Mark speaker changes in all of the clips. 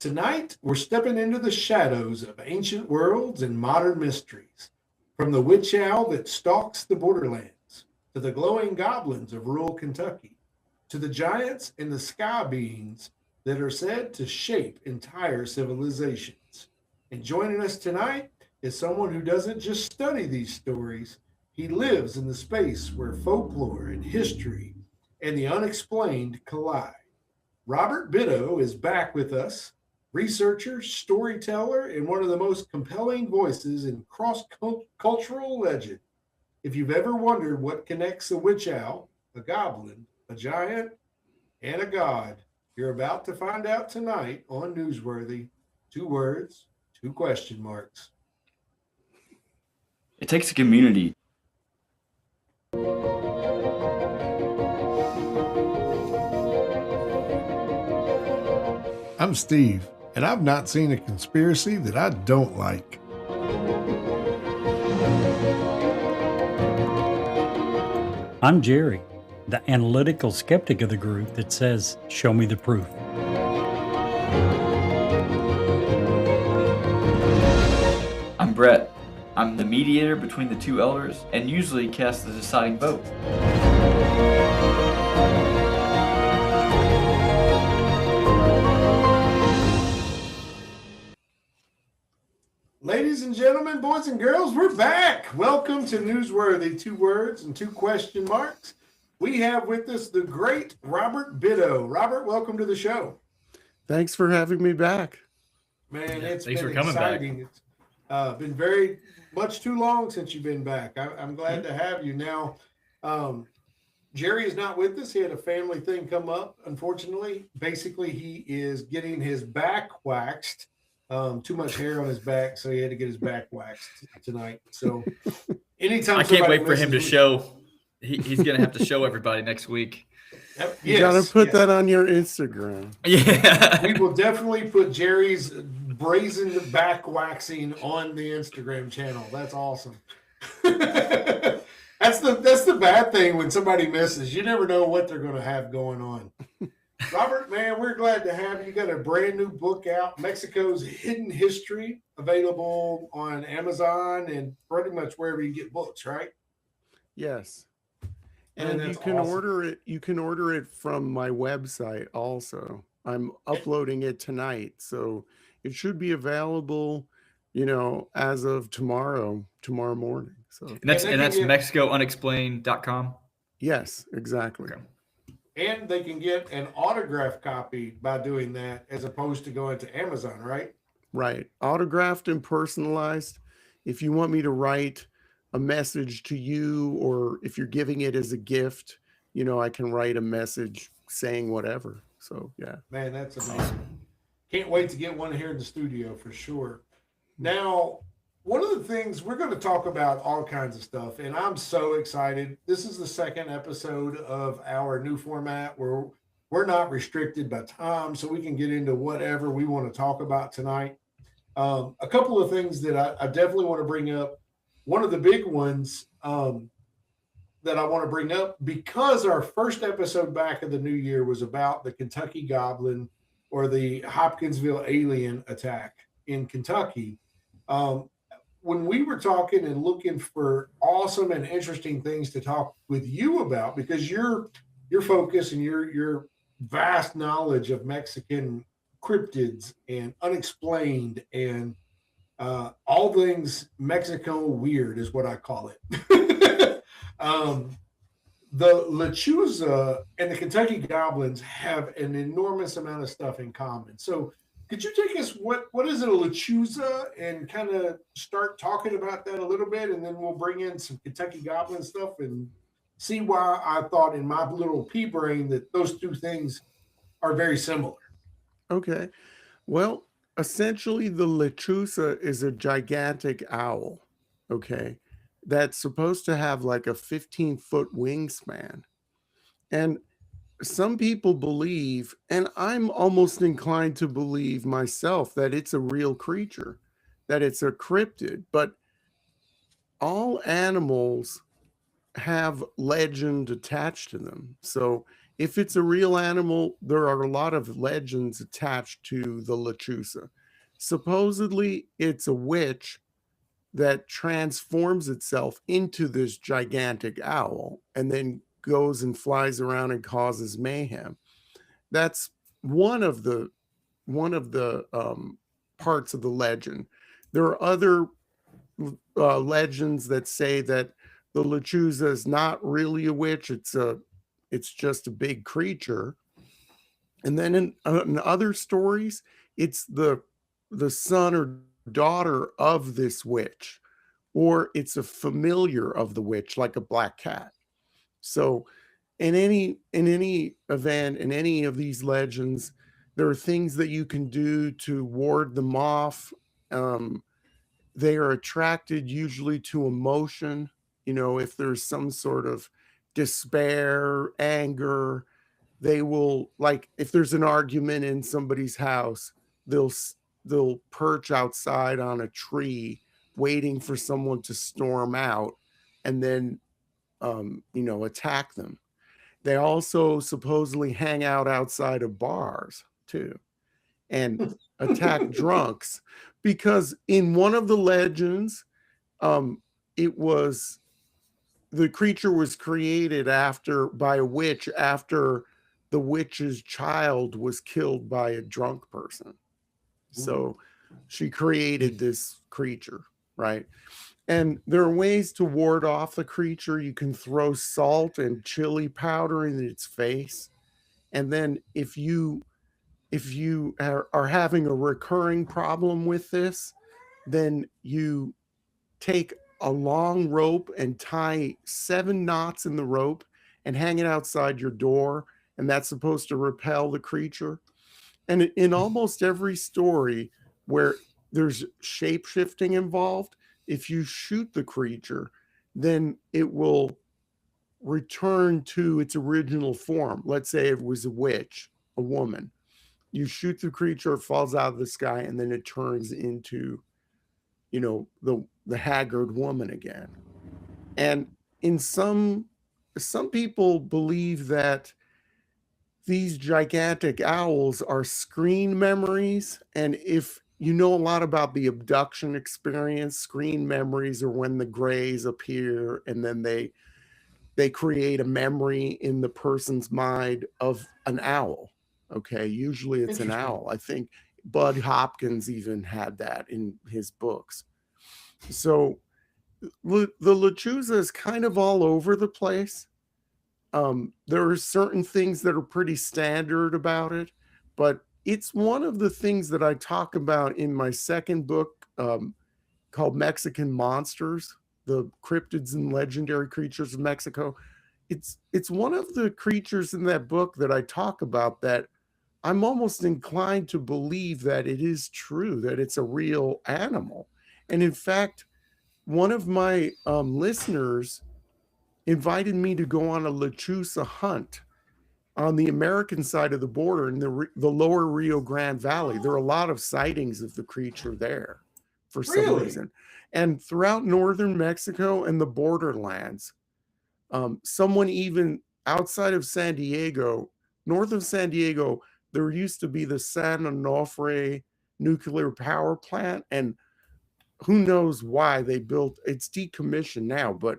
Speaker 1: Tonight, we're stepping into the shadows of ancient worlds and modern mysteries. From the witch owl that stalks the borderlands, to the glowing goblins of rural Kentucky, to the giants and the sky beings that are said to shape entire civilizations. And joining us tonight is someone who doesn't just study these stories, he lives in the space where folklore and history and the unexplained collide. Robert Bitto is back with us, researcher, storyteller, and one of the most compelling voices in cross cultural legend. If you've ever wondered what connects a witch owl, a goblin, a giant, and a god, you're about to find out tonight on Newsworthy. Two words, two question marks.
Speaker 2: It takes a community.
Speaker 1: I'm Steve, and I've not seen a conspiracy that I don't like.
Speaker 3: I'm Jerry, the analytical skeptic of the group that says, show me the proof.
Speaker 2: I'm Brett. I'm the mediator between the two elders and usually cast the deciding vote.
Speaker 1: Ladies and gentlemen, boys and girls, we're back. Welcome to Newsworthy, two words and two question marks. We have with us the great Robert Bitto. Robert, welcome to the show.
Speaker 4: Thanks for having me back.
Speaker 1: Man, it's
Speaker 5: thanks
Speaker 1: been
Speaker 5: for coming
Speaker 1: exciting. It's been very much too long since you've been back. I'm glad to have you. Now, Jerry is not with us. He had a family thing come up, unfortunately. Basically, he is getting his back waxed. Too much hair on his back, so he had to get his back waxed tonight. So anytime
Speaker 5: I can't wait for him to show. He's going to have to show everybody next week.
Speaker 4: You got to put that on your Instagram.
Speaker 5: Yeah.
Speaker 1: We will definitely put Jerry's brazen back waxing on the Instagram channel. That's awesome. That's the bad thing when somebody misses. You never know what they're going to have going on. Robert, man, we're glad to have you. You got a brand new book out, Mexico's Hidden History, available on Amazon and pretty much wherever you get books, right?
Speaker 4: Yes. And you can order it. You can order it from my website also. I'm uploading it tonight, so it should be available, as of tomorrow morning. So
Speaker 5: And that's MexicoUnexplained.com.
Speaker 4: Yes, exactly.
Speaker 5: Okay.
Speaker 1: And they can get an autographed copy by doing that as opposed to going to Amazon, right?
Speaker 4: Right. Autographed and personalized. If you want me to write a message to you, or if you're giving it as a gift, I can write a message saying whatever. So, yeah.
Speaker 1: Man, that's amazing. Can't wait to get one here in the studio for sure. Now, one of the things we're going to talk about all kinds of stuff, and I'm so excited. This is the second episode of our new format where we're not restricted by time, so we can get into whatever we want to talk about tonight. A couple of things that I definitely want to bring up. One of the big ones that I want to bring up, because our first episode back of the new year was about the Kentucky Goblin or the Hopkinsville alien attack in Kentucky. When we were talking and looking for awesome and interesting things to talk with you about, because your focus and your vast knowledge of Mexican cryptids and unexplained and all things Mexico weird is what I call it. The Lechuza and the Kentucky Goblins have an enormous amount of stuff in common. So could you take us, what is it, a Lechuza, and kind of start talking about that a little bit, and then we'll bring in some Kentucky Goblin stuff and see why I thought in my little pea brain that those two things are very similar.
Speaker 4: Okay. Well, essentially the Lechuza is a gigantic owl, okay, that's supposed to have like a 15-foot wingspan. And some people believe, and I'm almost inclined to believe myself, that it's a real creature, that it's a cryptid. But all animals have legend attached to them. So if it's a real animal, there are a lot of legends attached to the lechuza. Supposedly, it's a witch that transforms itself into this gigantic owl and then goes and flies around and causes mayhem. That's one of the parts of the legend. There are other legends that say that the lechuza is not really a witch. It's just a big creature. And then in other stories, it's the son or daughter of this witch, or it's a familiar of the witch, like a black cat. So in any event, in any of these legends, there are things that you can do to ward them off. They are attracted usually to emotion. You know, if there's some sort of despair, anger, they will, like, if there's an argument in somebody's house, they'll perch outside on a tree waiting for someone to storm out and then attack them. They also supposedly hang out outside of bars too and attack drunks, because in one of the legends, it was the creature was created by a witch after the witch's child was killed by a drunk person. So she created this creature, right? And there are ways to ward off the creature. You can throw salt and chili powder in its face. And then if you are having a recurring problem with this, then you take a long rope and tie 7 knots in the rope and hang it outside your door. And that's supposed to repel the creature. And in almost every story where there's shape shifting involved, if you shoot the creature, then it will return to its original form. Let's say it was a witch, a woman. You shoot the creature, it falls out of the sky, and then it turns into, the haggard woman again. And in some people believe that these gigantic owls are screen memories. And if you know a lot about the abduction experience, screen memories are when the grays appear and then they create a memory in the person's mind of an owl. Okay, usually it's an owl. I think Bud Hopkins even had that in his books. So the lechuza is kind of all over the place. There are certain things that are pretty standard about it, but it's one of the things that I talk about in my second book, called Mexican Monsters, the cryptids and legendary creatures of Mexico. It's one of the creatures in that book that I talk about that I'm almost inclined to believe that it is true, that it's a real animal. And in fact, one of my listeners invited me to go on a lechuza hunt on the American side of the border in the lower Rio Grande Valley. There are a lot of sightings of the creature there for some reason. And throughout northern Mexico and the borderlands, someone even outside of San Diego, north of San Diego, there used to be the San Onofre nuclear power plant. And who knows why they built, it's decommissioned now, but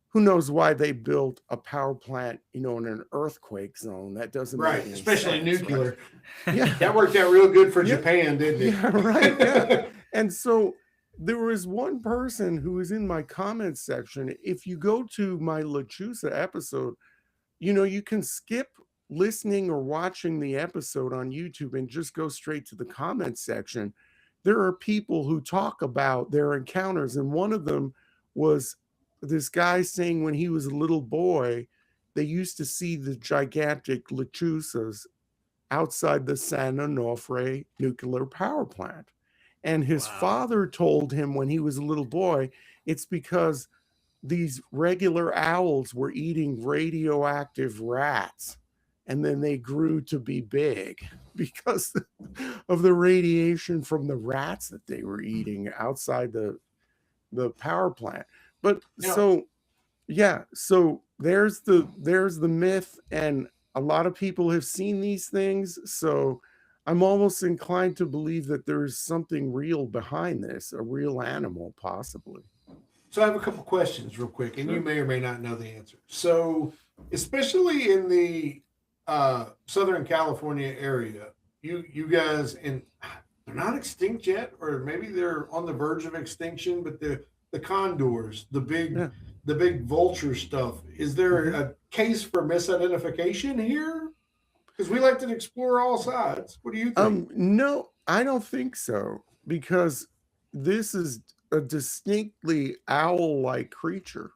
Speaker 4: who knows why they built a power plant, in an earthquake zone? That doesn't make any
Speaker 1: especially
Speaker 4: sense,
Speaker 1: nuclear.
Speaker 4: right? Yeah,
Speaker 1: That worked out real good for Japan, didn't it?
Speaker 4: Yeah, right. Yeah. And so there was one person who was in my comments section. If you go to my lechuza episode, you can skip listening or watching the episode on YouTube and just go straight to the comments section. There are people who talk about their encounters, and one of them was this guy saying when he was a little boy, they used to see the gigantic lechuzas outside the San Onofre nuclear power plant. And his father told him when he was a little boy, it's because these regular owls were eating radioactive rats. And then they grew to be big because of the radiation from the rats that they were eating outside the power plant. But so there's the myth, and a lot of people have seen these things, so I'm almost inclined to believe that there's something real behind this, a real animal, possibly.
Speaker 1: So I have a couple questions real quick, and you
Speaker 4: Sure.
Speaker 1: may or may not know the answer. So, especially in the Southern California area, you guys, and they're not extinct yet, or maybe they're on the verge of extinction, but the condors,
Speaker 4: Yeah.
Speaker 1: the big vulture stuff. Is there a case for misidentification here? Because we like to explore all sides. What do you think?
Speaker 4: No, I don't think so, because this is a distinctly owl-like creature.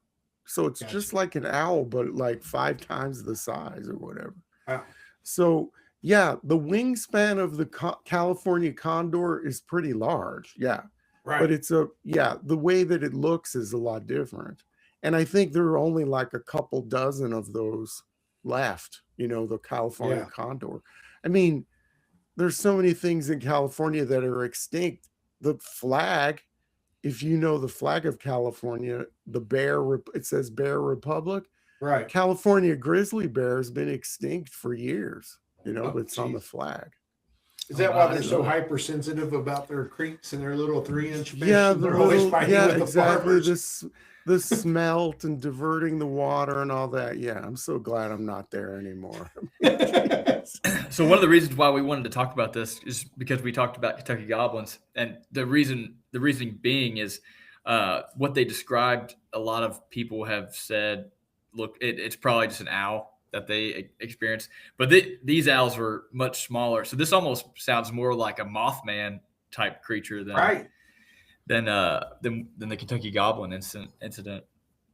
Speaker 4: So it's
Speaker 1: Gotcha.
Speaker 4: just like an owl, but like 5 times the size or whatever.
Speaker 1: Wow.
Speaker 4: So yeah, the wingspan of the California condor is pretty large. Yeah.
Speaker 1: Right.
Speaker 4: But the way that it looks is a lot different. And I think there are only like a couple dozen of those left, the California condor. I mean, there's so many things in California that are extinct. The flag, if you know the flag of California, it says Bear Republic.
Speaker 1: Right.
Speaker 4: California grizzly bear has been extinct for years, but it's on the
Speaker 1: geez.
Speaker 4: flag.
Speaker 1: Is that
Speaker 5: Oh,
Speaker 1: why
Speaker 5: wow,
Speaker 1: they're
Speaker 5: I
Speaker 1: so
Speaker 5: love it.
Speaker 1: hypersensitive about their creeks and their little 3-inch fish?
Speaker 4: Yeah,
Speaker 1: They're always fighting with the
Speaker 4: exactly.
Speaker 1: farmers.
Speaker 4: The smelt and diverting the water and all that. Yeah, I'm so glad I'm not there anymore.
Speaker 5: So one of the reasons why we wanted to talk about this is because we talked about Kentucky goblins, and the reasoning being is what they described. A lot of people have said, look, it's probably just an owl that they experienced, but these owls were much smaller. So this almost sounds more like a Mothman type creature than
Speaker 1: Right.
Speaker 5: than the Kentucky Goblin incident.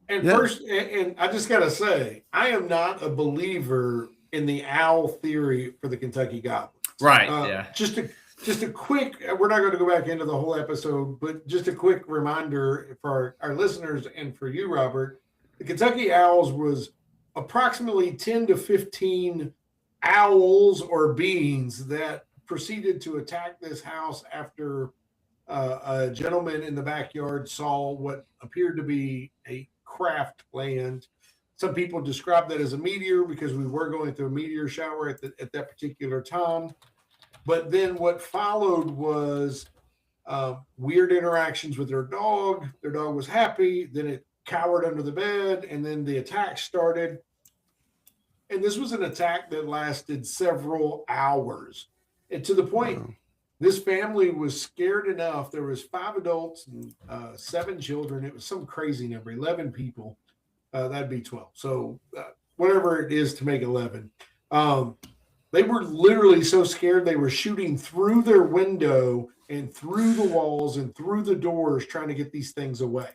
Speaker 1: And
Speaker 4: Yeah.
Speaker 1: first, and I just got to say, I am not a believer in the owl theory for the Kentucky Goblins.
Speaker 5: Right.
Speaker 1: Yeah. Just a quick, we're not going to go back into the whole episode, but just a quick reminder for our listeners and for you, Robert. The Kentucky Owls was approximately 10 to 15 owls or beings that proceeded to attack this house after a gentleman in the backyard saw what appeared to be a craft land. Some people describe that as a meteor because we were going through a meteor shower at that particular time. But then what followed was weird interactions with their dog. Their dog was happy. Then it cowered under the bed, and then the attack started. And this was an attack that lasted several hours. And to the point,
Speaker 4: Wow.
Speaker 1: this family was scared enough. There was 5 adults and 7 children. It was some crazy number, 11 people. That'd be 12. So whatever it is to make 11. They were literally so scared they were shooting through their window and through the walls and through the doors trying to get these things away.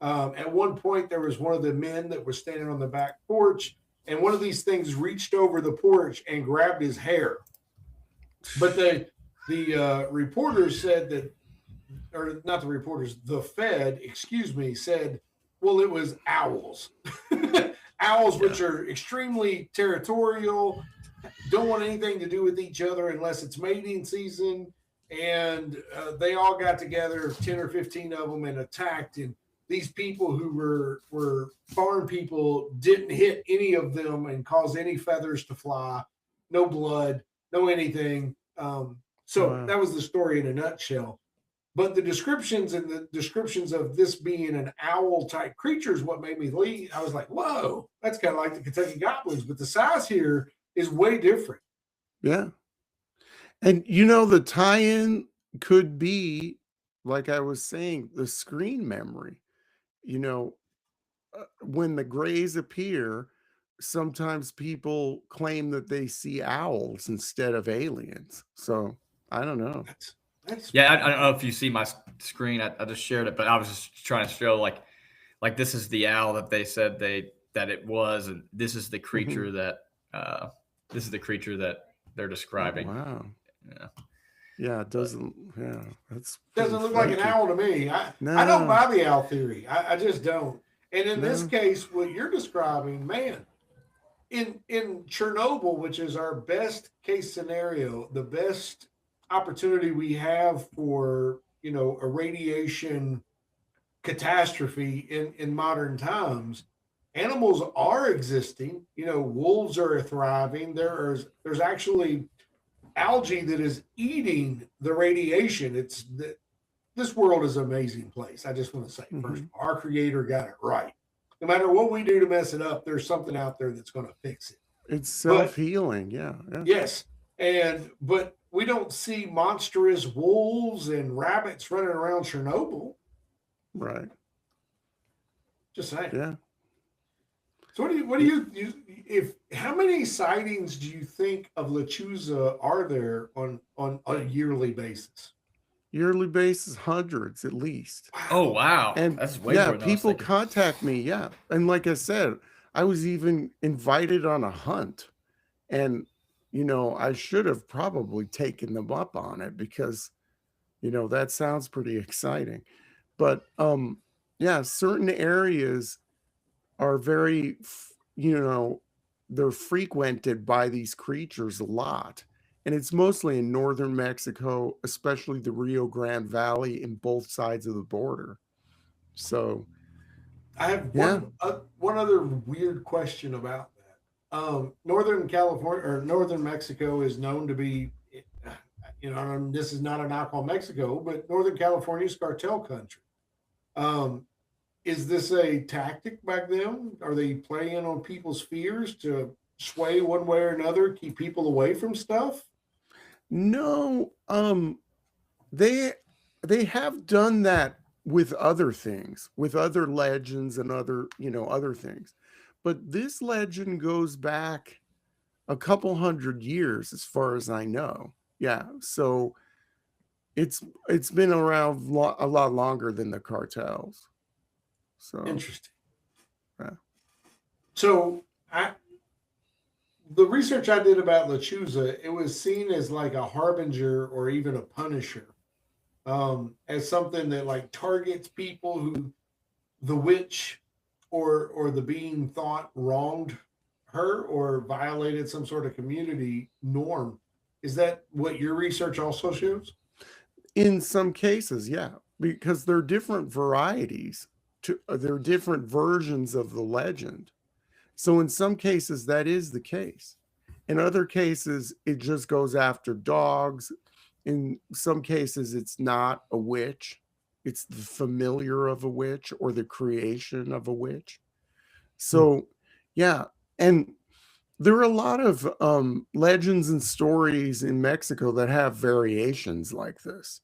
Speaker 1: At one point, there was one of the men that was standing on the back porch, and one of these things reached over the porch and grabbed his hair. But the reporters said that, or not the reporters, the Fed, said, well, it was owls. Owls, which are extremely territorial, don't want anything to do with each other unless it's mating season. And they all got together, 10 or 15 of them, and attacked. And these people who were farm people didn't hit any of them and cause any feathers to fly, no blood, no anything. So
Speaker 4: Wow.
Speaker 1: that was the story in a nutshell. But the descriptions of this being an owl type creature is what made me leave. I was like, whoa, that's kind of like the Kentucky Goblins, but the size here is way different.
Speaker 4: Yeah. And the tie-in could be, like I was saying, the screen memory. When the grays appear, sometimes people claim that they see owls instead of aliens. So I don't know.
Speaker 1: That's
Speaker 5: Yeah, I don't know if you see my screen. I just shared it, but I was just trying to show like this is the owl that they said that it was, and this is the creature that they're describing.
Speaker 4: Wow.
Speaker 5: Yeah.
Speaker 4: Yeah, it doesn't. Yeah, that's
Speaker 1: doesn't
Speaker 4: pretty
Speaker 1: look like an
Speaker 4: freaky.
Speaker 1: owl to me. I
Speaker 4: No.
Speaker 1: don't buy the owl theory. I just don't. And in this
Speaker 4: No.
Speaker 1: case, what you're describing, man, in Chernobyl, which is our best case scenario, the best opportunity we have for a radiation catastrophe in modern times, animals are existing. You know, wolves are thriving. There's actually algae that is eating the radiation. This world is an amazing place. I just want to say, first, our creator got it right. No matter what we do to mess it up, there's something out there that's going to fix it.
Speaker 4: It's self-healing. Yeah.
Speaker 1: Yes. But we don't see monstrous wolves and rabbits running around Chernobyl.
Speaker 4: Right.
Speaker 1: Just saying.
Speaker 4: Yeah.
Speaker 1: So how many sightings do you think of Lechuza are there on a yearly basis?
Speaker 4: Yearly basis, hundreds at least.
Speaker 5: Oh wow.
Speaker 4: And
Speaker 5: that's way more than I was
Speaker 4: people
Speaker 5: thinking.
Speaker 4: contact me. Yeah. And like I said, I was even invited on a hunt. And, I should have probably taken them up on it because, that sounds pretty exciting. But certain areas are very, they're frequented by these creatures a lot. And it's mostly in northern Mexico, especially the Rio Grande Valley in both sides of the border. So
Speaker 1: I have one other weird question about that. Northern California or northern Mexico is known to be, this is not a knock on Mexico, but Northern California is cartel country. Is this a tactic back then? Are they playing on people's fears to sway one way or another, keep people away from stuff?
Speaker 4: no, they have done that with other things, with other legends and other things. But this legend goes back a couple hundred years as far as I know. Yeah. So it's been around a lot longer than the cartels. So
Speaker 1: Interesting.
Speaker 4: yeah.
Speaker 1: So the research I did about Lechuza, it was seen as like a harbinger or even a punisher, as something that like targets people who the witch or the being thought wronged her or violated some sort of community norm. Is that what your research also shows?
Speaker 4: In some cases, yeah, because there are different varieties there are different versions of the legend. So in some cases, that is the case. In other cases, it just goes after dogs. In some cases, it's not a witch. It's the familiar of a witch or the creation of a witch. So, yeah. And there are a lot of legends and stories in Mexico that have variations like this.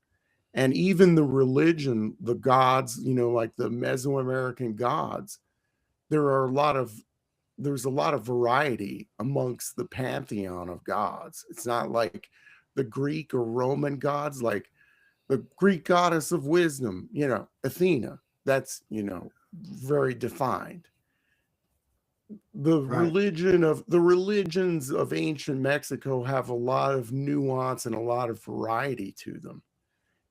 Speaker 4: And even the religion, the gods, like the Mesoamerican gods, there's a lot of variety amongst the pantheon of gods. It's not like the Greek or Roman gods, like the Greek goddess of wisdom, Athena. That's, very defined. The religions of ancient Mexico have a lot of nuance and a lot of variety to them.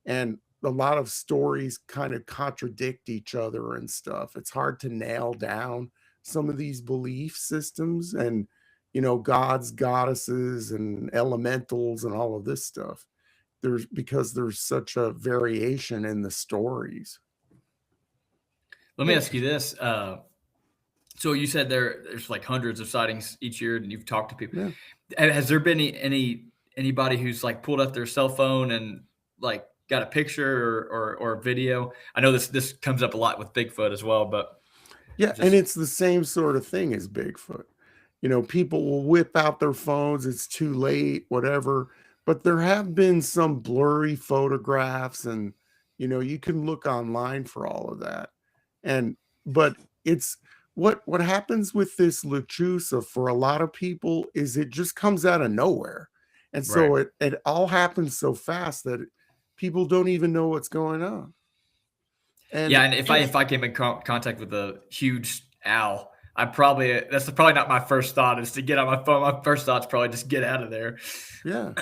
Speaker 4: And a lot of stories kind of contradict each other and stuff. It's hard to nail down some of these belief systems and, gods, goddesses, and elementals and all of this stuff. Because there's such a variation in the stories.
Speaker 5: Let me ask you this. So you said there's like hundreds of sightings each year, and you've talked to people.
Speaker 4: Yeah.
Speaker 5: Has there been anybody who's like pulled up their cell phone and like got a picture or a video? I know this comes up a lot with Bigfoot as well, but
Speaker 4: yeah, and it's the same sort of thing as Bigfoot. People will whip out their phones. It's too late, whatever. But there have been some blurry photographs, and you can look online for all of that. But it's what happens with this Lechuza for a lot of people is it just comes out of nowhere, and so it all happens so fast that people don't even know what's going on.
Speaker 5: And if I came in contact with a huge owl, that's probably not my first thought is to get on my phone. My first thought's probably just get out of there.
Speaker 4: Yeah.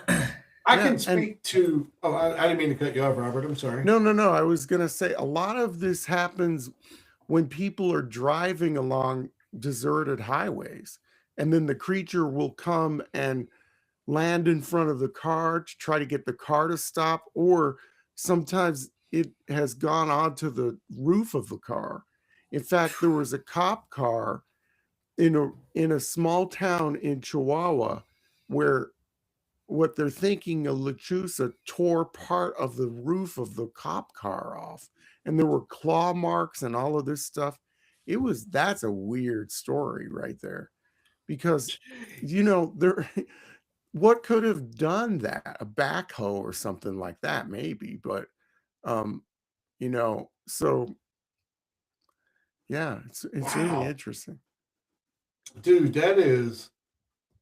Speaker 1: I can speak to. Oh, I didn't mean to cut you off, Robert. I'm sorry.
Speaker 4: No. I was gonna say a lot of this happens when people are driving along deserted highways, and then the creature will come and land in front of the car to try to get the car to stop, or sometimes it has gone onto the roof of the car. In fact, there was a cop car in a small town in Chihuahua where what they're thinking a Lechuza tore part of the roof of the cop car off, and there were claw marks and all of this stuff. That's a weird story right there, because there what could have done that? A backhoe or something like that, maybe, but so yeah, it's really
Speaker 1: Wow.
Speaker 4: interesting.
Speaker 1: Dude, that is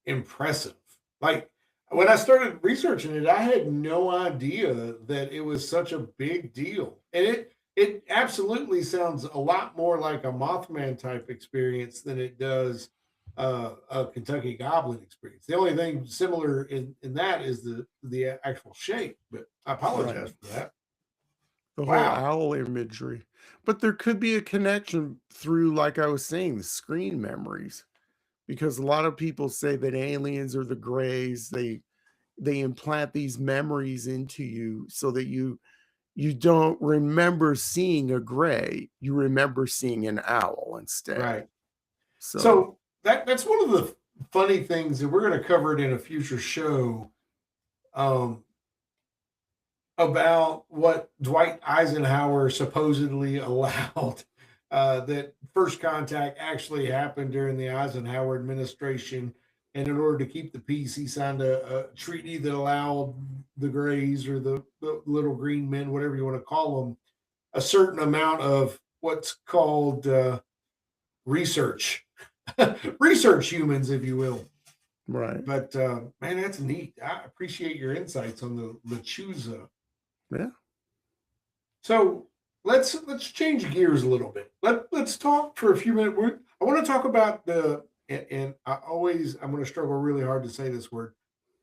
Speaker 1: impressive. Like when I started researching it, I had no idea that it was such a big deal. And it absolutely sounds a lot more like a Mothman type experience than it does a Kentucky Goblin experience. The only thing similar in that is the actual shape. But I apologize
Speaker 4: Right.
Speaker 1: for that.
Speaker 4: The whole
Speaker 1: Wow.
Speaker 4: owl imagery. But there could be a connection through, like I was saying, the screen memories, because a lot of people say that aliens are the grays. They implant these memories into you so that you don't remember seeing a gray, you remember seeing an owl instead.
Speaker 1: Right.
Speaker 4: So
Speaker 1: So that's one of the funny things that we're going to cover it in a future show. Um, about what Dwight Eisenhower supposedly allowed. That first contact actually happened during the Eisenhower administration. And in order to keep the peace, he signed a treaty that allowed the Greys or the little green men, whatever you want to call them, a certain amount of what's called research, research humans, if you will.
Speaker 4: right.
Speaker 1: But man, that's neat. I appreciate your insights on the Lechuza.
Speaker 4: Yeah.
Speaker 1: So let's change gears a little bit. Let's talk for a few minutes. I want to talk about and I'm going to struggle really hard to say this word.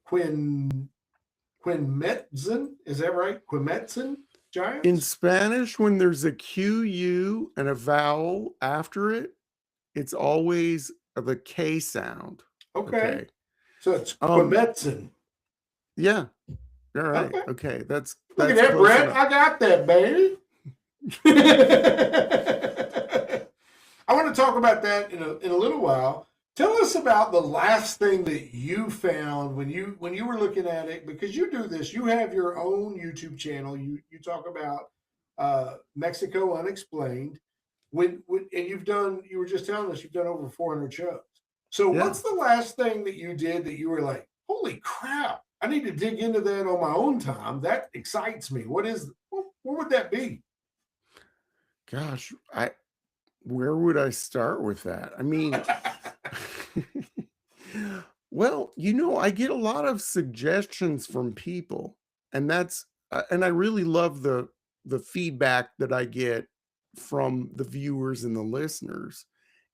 Speaker 1: Quinmetzin, is that right? Quinmetzin
Speaker 4: In
Speaker 1: giants.
Speaker 4: Spanish, when there's a QU and a vowel after it, it's always the K sound.
Speaker 1: Okay,
Speaker 4: Okay.
Speaker 1: so it's
Speaker 4: Um,
Speaker 1: Quinmetzin.
Speaker 4: yeah. All right.
Speaker 1: Okay,
Speaker 4: Okay. That's
Speaker 1: look at
Speaker 4: that's
Speaker 1: that,
Speaker 4: close
Speaker 1: Brett.
Speaker 4: enough.
Speaker 1: I got that, baby. I want to talk about that in a little while. Tell us about the last thing that you found when you were looking at it, because you do this. You have your own YouTube channel. You talk about Mexico Unexplained. And you were just telling us you've done over 400 shows. So
Speaker 4: Yeah.
Speaker 1: what's the last thing that you did that you were like, holy crap, I need to dig into that on my own time. That excites me. What would that be?
Speaker 4: Gosh, where would I start with that? I mean, well, I get a lot of suggestions from people, and and I really love the feedback that I get from the viewers and the listeners.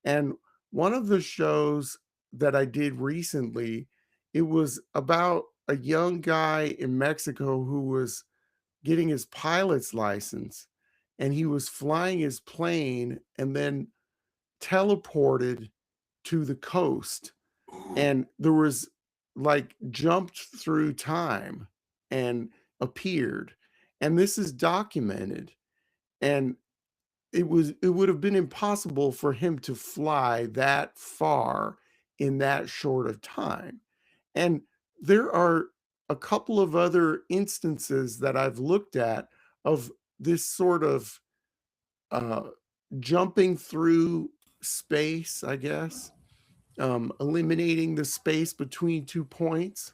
Speaker 4: And one of the shows that I did recently, it was about a young guy in Mexico who was getting his pilot's license, and he was flying his plane and then teleported to the coast, and there was like jumped through time and appeared, and this is documented. And it would have been impossible for him to fly that far in that short of time. And there are a couple of other instances that I've looked at of this sort of uh, jumping through space, I guess, eliminating the space between 2 points.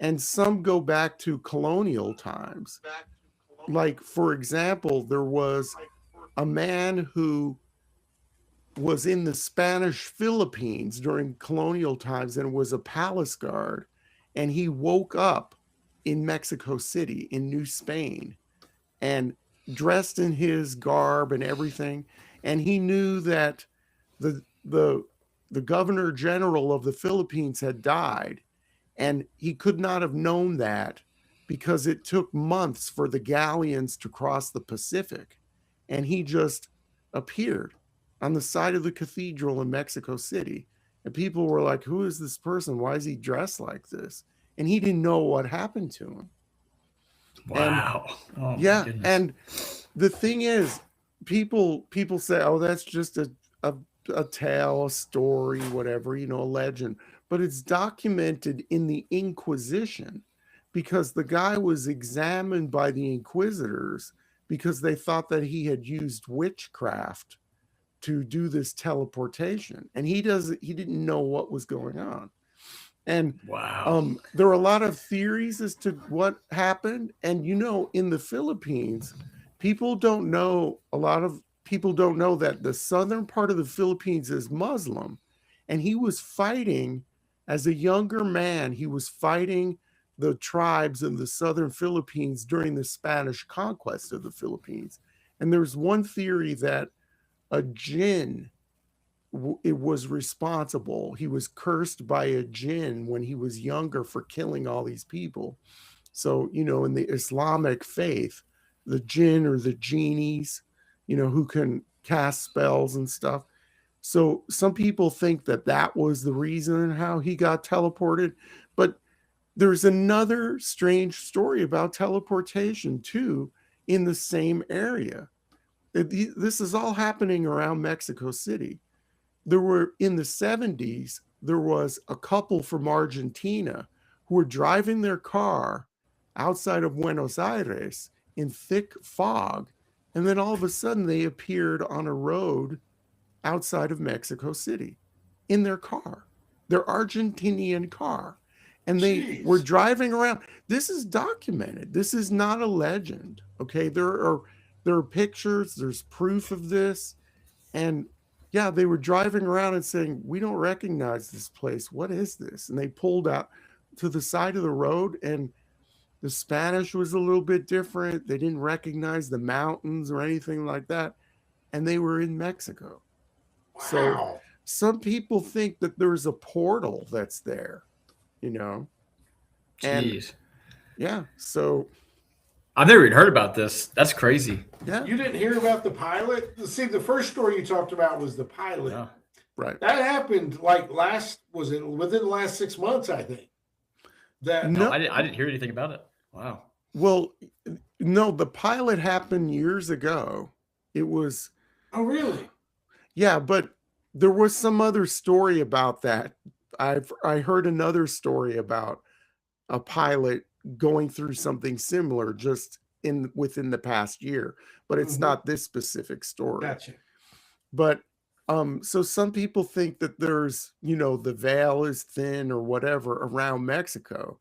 Speaker 4: And some go back to colonial times. Like, for example, there was a man who was in the Spanish Philippines during colonial times and was a palace guard, and he woke up in Mexico City in New Spain and dressed in his garb and everything, and he knew that the the the governor general of the Philippines had died, and he could not have known that because it took months for the galleons to cross the Pacific, and he just appeared on the side of the cathedral in Mexico City, and people were like, who is this person? Why is he dressed like this? And he didn't know what happened to him.
Speaker 5: Wow. Oh my
Speaker 4: Yeah,
Speaker 5: goodness.
Speaker 4: and the thing is, people say, "Oh, that's just a a tale, a story, whatever, a legend, but it's documented in the Inquisition because the guy was examined by the inquisitors because they thought that he had used witchcraft to do this teleportation, and he didn't know what was going on. And
Speaker 5: Wow.
Speaker 4: there are a lot of theories as to what happened. And in the Philippines, a lot of people don't know that the southern part of the Philippines is Muslim. And he was fighting, as a younger man, he was fighting the tribes in the southern Philippines during the Spanish conquest of the Philippines. And there's one theory that a jinn it was responsible. He was cursed by a jinn when he was younger for killing all these people. So, in the Islamic faith, the jinn or the genies, who can cast spells and stuff. So some people think that was the reason how he got teleported. But there's another strange story about teleportation too in the same area. This is all happening around Mexico City. In the 70s, there was a couple from Argentina who were driving their car outside of Buenos Aires in thick fog. And then all of a sudden they appeared on a road outside of Mexico City in their car, their Argentinian car. And they were driving around. This is documented. This is not a legend. Okay. There are pictures, there's proof of this. And yeah, they were driving around and saying, we don't recognize this place. What is this? And they pulled out to the side of the road, and the Spanish was a little bit different. They didn't recognize the mountains or anything like that. And they were in Mexico.
Speaker 1: Wow.
Speaker 4: So some people think that there's a portal that's there, And
Speaker 5: Jeez.
Speaker 4: yeah, so
Speaker 5: I've never even heard about this. That's crazy.
Speaker 4: yeah,
Speaker 1: You didn't hear about the pilot? See, the first story you talked about was the pilot.
Speaker 5: Yeah.
Speaker 4: right.
Speaker 1: That happened within the last 6 months, I think. That
Speaker 4: No.
Speaker 5: I didn't hear anything about it. Wow.
Speaker 4: Well, no, the pilot happened years ago. It was,
Speaker 1: Oh, really?
Speaker 4: yeah, but there was some other story about that. I heard another story about a pilot going through something similar just within the past year, but it's
Speaker 1: Mhm.
Speaker 4: not this specific story.
Speaker 1: Gotcha.
Speaker 4: But so some people think that there's, the veil is thin or whatever around Mexico,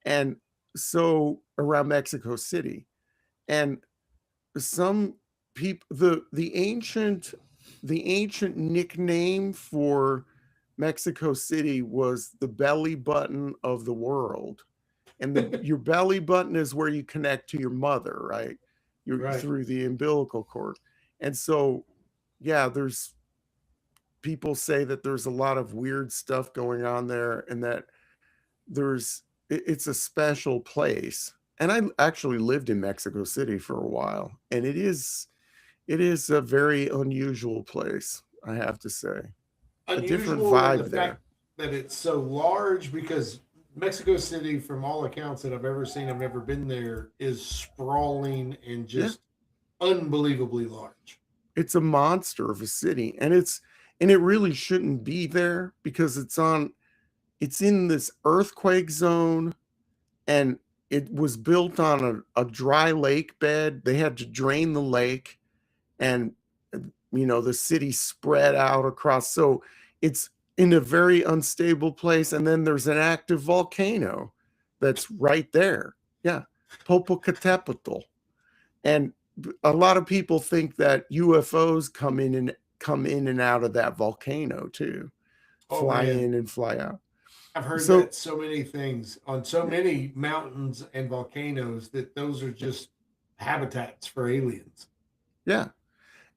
Speaker 4: and so around Mexico City, and some people, the ancient nickname for Mexico City was the belly button of the world. And your belly button is where you connect to your mother, right?
Speaker 1: Right.
Speaker 4: Through the umbilical cord. And so, yeah, people say that there's a lot of weird stuff going on there, and that it's a special place. And I actually lived in Mexico City for a while, and it is a very unusual place, I have to say. A different
Speaker 1: Unusual in
Speaker 4: vibe
Speaker 1: the
Speaker 4: there.
Speaker 1: fact that it's so large, because Mexico City, from all accounts that I've ever seen, I've never been there, is sprawling and just unbelievably large.
Speaker 4: It's a monster of a city, and it really shouldn't be there because it's in this earthquake zone, and it was built on a dry lake bed. They had to drain the lake, and the city spread out across. So it's in a very unstable place. And then there's an active volcano that's right there. Yeah. Popocatépetl. And a lot of people think that UFOs come in and out of that volcano too. Fly in and fly out.
Speaker 1: I've heard that so many things on so many mountains and volcanoes, that those are just habitats for aliens.
Speaker 4: Yeah.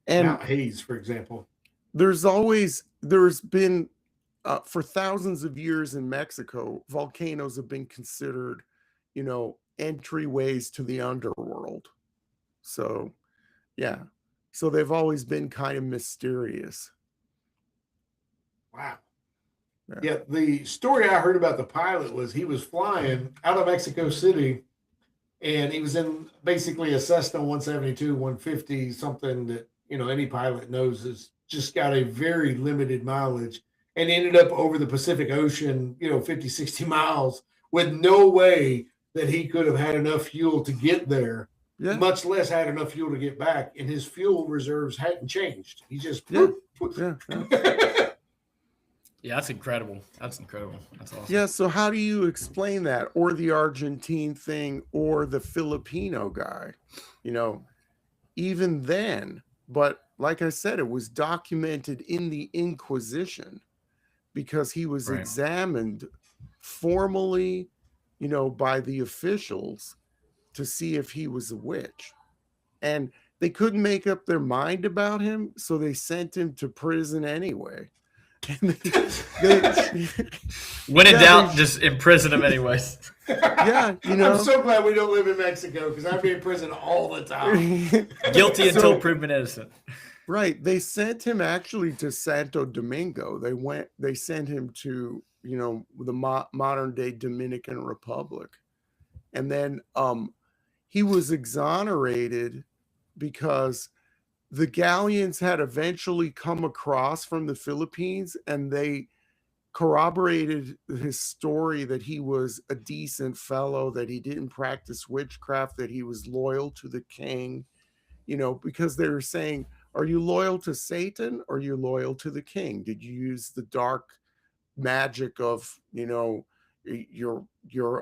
Speaker 4: And
Speaker 1: Mount Hayes, for example.
Speaker 4: there's been for thousands of years in Mexico, volcanoes have been considered, entryways to the underworld. So, yeah. So they've always been kind of mysterious.
Speaker 1: Wow.
Speaker 4: Yeah.
Speaker 1: Yeah, the story I heard about the pilot was he was flying out of Mexico City, and he was in basically a Cessna 172, 150, something that, any pilot knows is just got a very limited mileage and ended up over the Pacific Ocean, 50, 60 miles with no way that he could have had enough fuel to get there,
Speaker 4: Yeah.
Speaker 1: much less had enough fuel to get back. And his fuel reserves hadn't changed. He just,
Speaker 4: Yeah.
Speaker 1: yeah.
Speaker 5: Yeah, that's incredible. That's incredible. That's awesome.
Speaker 4: Yeah. So how do you explain that, or the Argentine thing, or the Filipino guy? Even then, but like I said, it was documented in the Inquisition because he was
Speaker 5: Right.
Speaker 4: examined formally, by the officials to see if he was a witch. And they couldn't make up their mind about him, so they sent him to prison anyway. And
Speaker 5: When in
Speaker 4: Yeah,
Speaker 5: doubt,
Speaker 4: they-
Speaker 5: just imprison him anyways.
Speaker 4: yeah,
Speaker 1: I'm so glad we don't live in Mexico because I'd be in prison all the time.
Speaker 5: Guilty
Speaker 4: So-
Speaker 5: until proven innocent.
Speaker 4: Right. They sent him actually to Santo Domingo. They sent him to, the modern day Dominican Republic. And then he was exonerated because the galleons had eventually come across from the Philippines, and they corroborated his story that he was a decent fellow, that he didn't practice witchcraft, that he was loyal to the king, because they were saying, are you loyal to Satan or are you loyal to the king? Did you use the dark magic of, your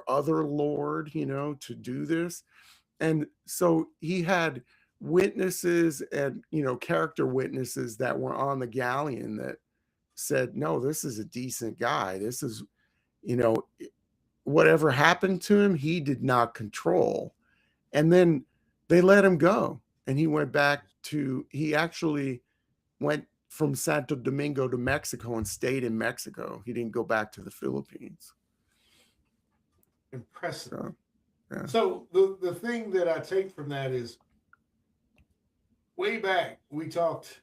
Speaker 4: other lord, to do this? And so he had witnesses and, character witnesses that were on the galleon that said, no, this is a decent guy. This is, whatever happened to him, he did not control. And then they let him go. And he went back he actually went from Santo Domingo to Mexico and stayed in Mexico. He didn't go back to the Philippines.
Speaker 1: Impressive.
Speaker 4: So, yeah.
Speaker 1: So the thing that I take from that is way back we talked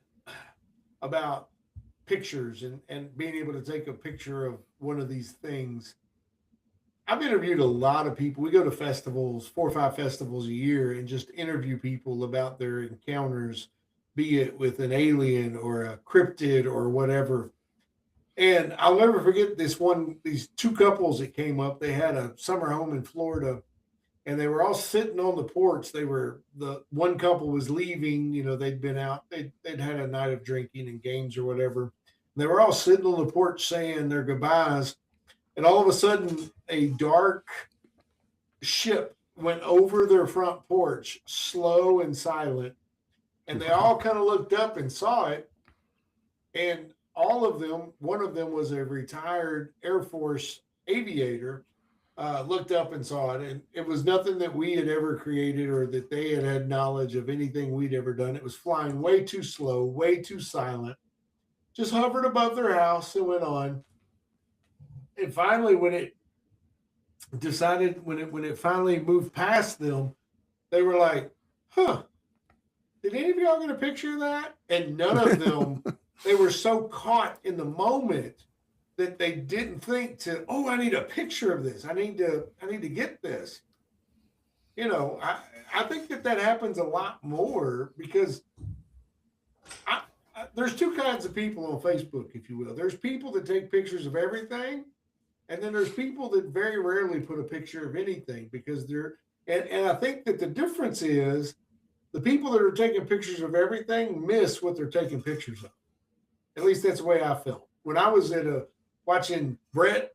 Speaker 1: about pictures and being able to take a picture of one of these things. I've interviewed a lot of people. We go to festivals, 4 or 5 festivals a year, and just interview people about their encounters, be it with an alien or a cryptid or whatever. And I'll never forget these 2 couples that came up. They had a summer home in Florida, and they were all sitting on the porch. The one couple was leaving, they'd been out, they'd had a night of drinking and games or whatever. And they were all sitting on the porch saying their goodbyes. And all of a sudden, a dark ship went over their front porch, slow and silent. And they all kind of looked up and saw it. And all of them, one of them was a retired Air Force aviator, looked up and saw it. And it was nothing that we had ever created or that they had knowledge of anything we'd ever done. It was flying way too slow, way too silent, just hovered above their house and went on. And finally, when it finally moved past them, they were like, huh, did any of y'all get a picture of that? And none of them, they were so caught in the moment that they didn't think I need a picture of this. I need to get this. I think that happens a lot more because there's 2 kinds of people on Facebook, if you will. There's people that take pictures of everything. And then there's people that very rarely put a picture of anything because and I think that the difference is the people that are taking pictures of everything miss what they're taking pictures of. At least that's the way I felt. When I was watching Brett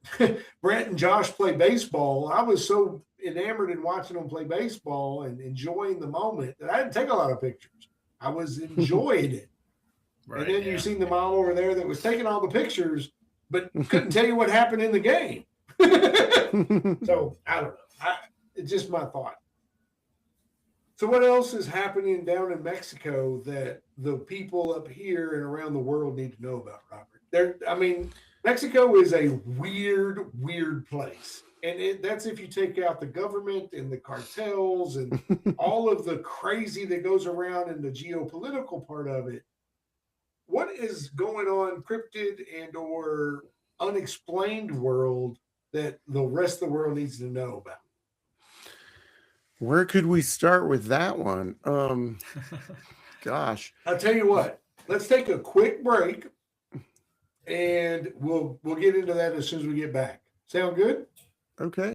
Speaker 1: and Josh play baseball, I was so enamored in watching them play baseball and enjoying the moment that I didn't take a lot of pictures. I was enjoying it.
Speaker 5: Right,
Speaker 1: and then you've seen the mom over there that was taking all the pictures but couldn't tell you what happened in the game. So I don't know. It's just my thought. So what else is happening down in Mexico that the people up here and around the world need to know about, Robert? Mexico is a weird place. And that's if you take out the government and the cartels and all of the crazy that goes around in the geopolitical part of it. What is going on cryptid and or unexplained world that the rest of the world needs to know about?
Speaker 4: Where could we start with that one? Gosh.
Speaker 1: I'll tell you what, let's take a quick break, and we'll get into that as soon as we get back. Sound good?
Speaker 4: Okay.